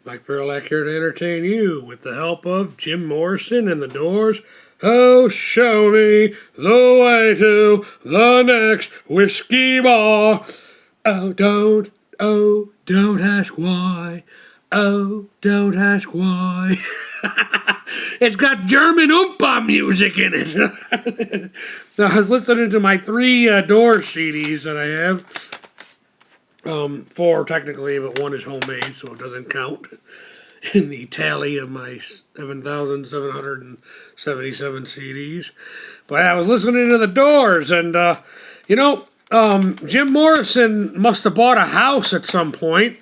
Mike Perlak here to entertain you with the help of Jim Morrison and the Doors. Oh, show me the way to the next whiskey bar. Don't ask why. Oh, don't ask why. It's got German oompa music in it. Now, I was listening to my three Doors CDs that I have. Four technically, but one is homemade, so it doesn't count in the tally of my 7,777 CDs. But I was listening to the Doors, and Jim Morrison must have bought a house at some point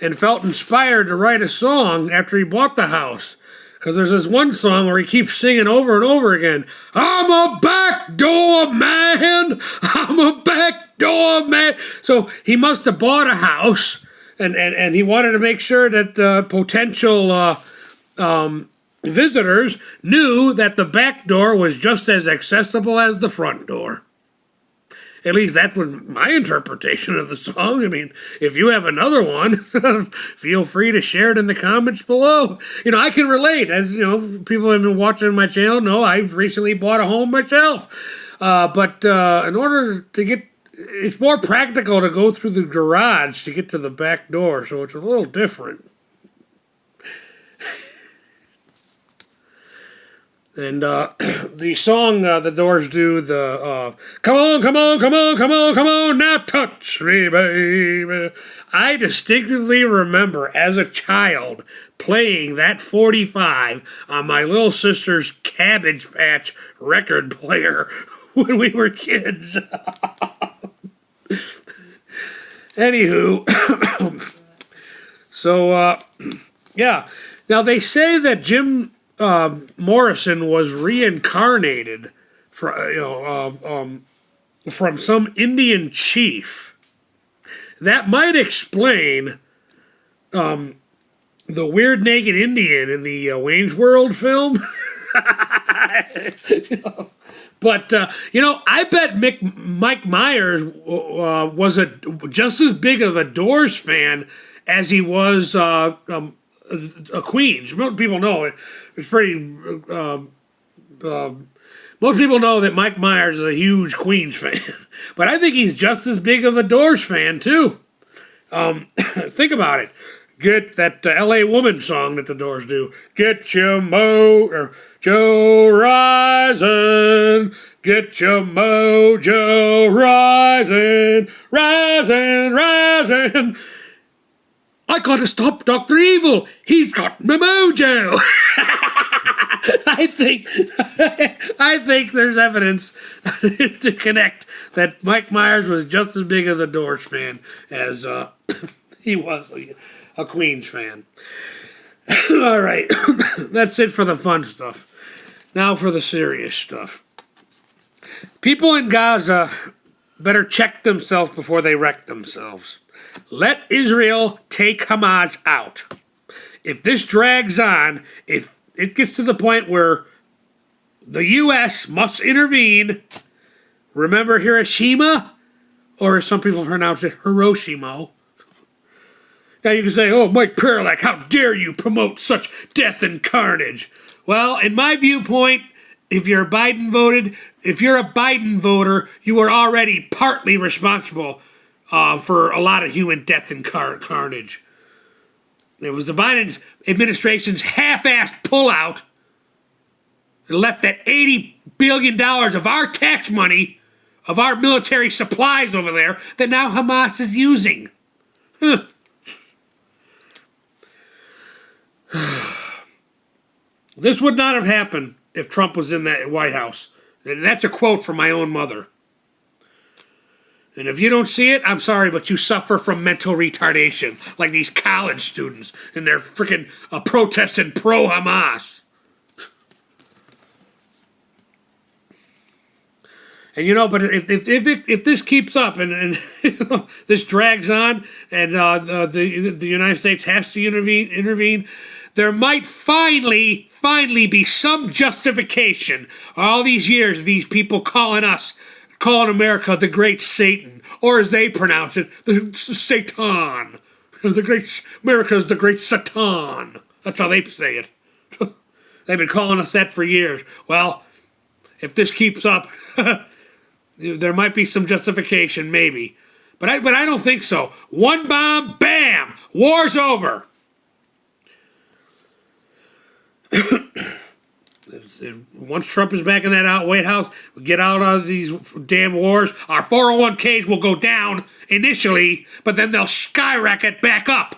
and felt inspired to write a song after he bought the house. Because there's this one song where he keeps singing over and over again, I'm a backdoor man, I'm a backdoor man. So he must have bought a house, and he wanted to make sure that potential visitors knew that the back door was just as accessible as the front door. At least that was my interpretation of the song. I mean, if you have another one, feel free to share it in the comments below. I can relate. As people have been watching my channel know I've recently bought a home myself. But in order to get, it's more practical to go through the garage to get to the back door, so it's a little different. And the song the Doors do, the come on, come on, come on, come on, come on, now touch me, baby. I distinctively remember as a child playing that 45 on my little sister's Cabbage Patch record player when we were kids. Anywho, so, yeah. Now, they say that Jim Morrison was reincarnated from some Indian chief. That might explain the weird naked Indian in the Wayne's World film. But I bet Mike Myers was just as big of a Doors fan as he was a Queens. Most people know it. It's pretty. Most people know that Mike Myers is a huge Queens fan, but I think he's just as big of a Doors fan too. Think about it. Get that L.A. Woman song that the Doors do. Get your mojo rising. Get your mojo rising, rising, rising. I gotta stop Dr. Evil. He's got my mojo. I think there's evidence to connect that Mike Myers was just as big of a Doors fan as he was a Queens fan. All right, that's it for the fun stuff. Now for the serious stuff. People in Gaza better check themselves before they wreck themselves. Let Israel take Hamas out. If this drags on, if it gets to the point where the U.S. must intervene, remember Hiroshima? Or as some people pronounce it, Hiroshima. Now you can say, oh, Mike Perlak, how dare you promote such death and carnage? Well, in my viewpoint, if you're a Biden voter, you are already partly responsible for a lot of human death and carnage. It was the Biden administration's half-assed pullout that left that $80 billion of our tax money, of our military supplies over there, that now Hamas is using. This would not have happened if Trump was in that White House. And that's a quote from my own mother. And if you don't see it, I'm sorry, but you suffer from mental retardation, like these college students and they're freaking protesting pro-Hamas. And but if this keeps up and this drags on and the United States has to intervene, there might finally be some justification all these years of these people calling America the Great Satan, or as they pronounce it, the Satan. America's the great Satan. That's how they say it. They've been calling us that for years. Well, if this keeps up, there might be some justification, maybe. But I don't think so. One bomb, bam! War's over. Once Trump is back in that White House, we get out of these damn wars. Our 401ks will go down initially, but then they'll skyrocket back up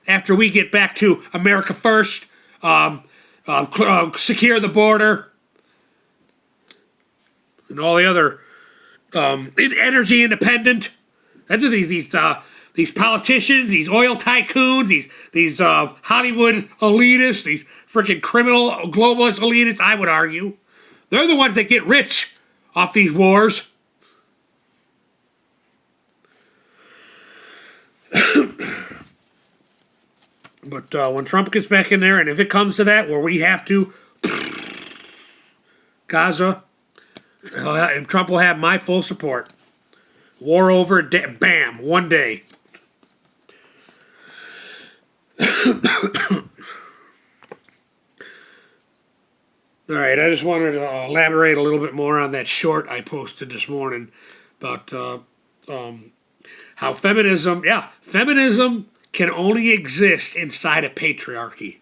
after we get back to America first, secure the border, and all the other energy independent. That's what these politicians, these oil tycoons, these Hollywood elitists, these freaking criminal globalist elitists, I would argue, they're the ones that get rich off these wars. But when Trump gets back in there, and if it comes to that, where we have to, Gaza, Trump will have my full support. War over, bam, one day. All right, I just wanted to elaborate a little bit more on that short I posted this morning about how feminism can only exist inside a patriarchy.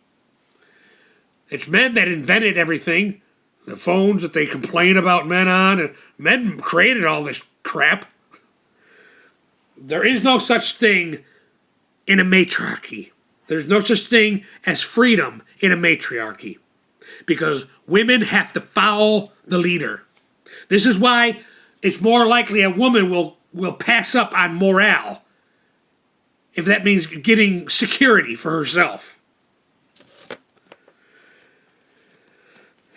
It's men that invented everything, the phones that they complain about men on, and men created all this crap. There is no such thing in a matriarchy. There's no such thing as freedom in a matriarchy, because women have to follow the leader. This is why it's more likely a woman will pass up on morale if that means getting security for herself.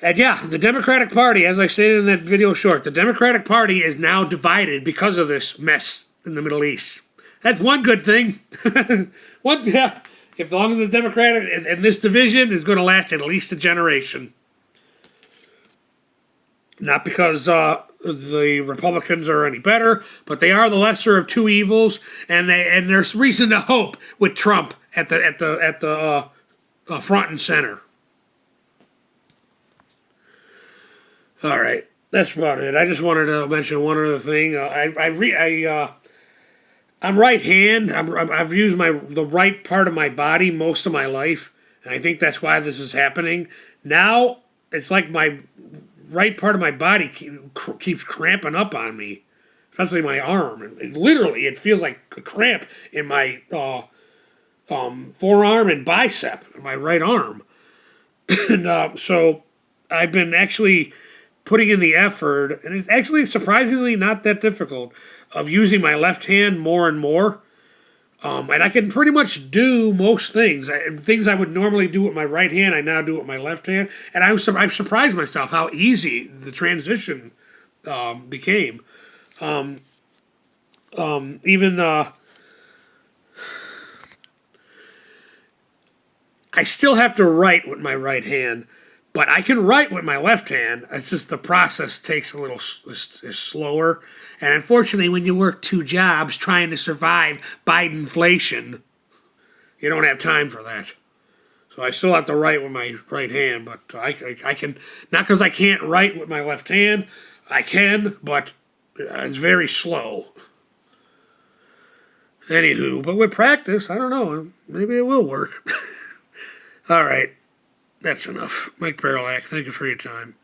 And yeah, the Democratic Party, as I stated in that video short, the Democratic Party is now divided because of this mess in the Middle East. That's one good thing. As long as the Democratic and this division is going to last at least a generation. Not because the Republicans are any better, but they are the lesser of two evils, and there's reason to hope with Trump at the front and center. All right, that's about it. I just wanted to mention one other thing. I'm right-hand. I've used the right part of my body most of my life, and I think that's why this is happening. Now, it's like my right part of my body keeps cramping up on me, especially my arm. Literally, it feels like a cramp in my forearm and bicep, in my right arm. And so I've been actually putting in the effort, and it's actually surprisingly not that difficult, of using my left hand more and more. And I can pretty much do most things. Things I would normally do with my right hand, I now do with my left hand. And I've surprised myself how easy the transition became. I still have to write with my right hand, but I can write with my left hand. It's just the process takes a little is slower. And unfortunately, when you work two jobs trying to survive Bidenflation, you don't have time for that. So I still have to write with my right hand, but I can, not because I can't write with my left hand, I can, but it's very slow. Anywho, but with practice, I don't know, maybe it will work. All right, that's enough. Mike Paralack, thank you for your time.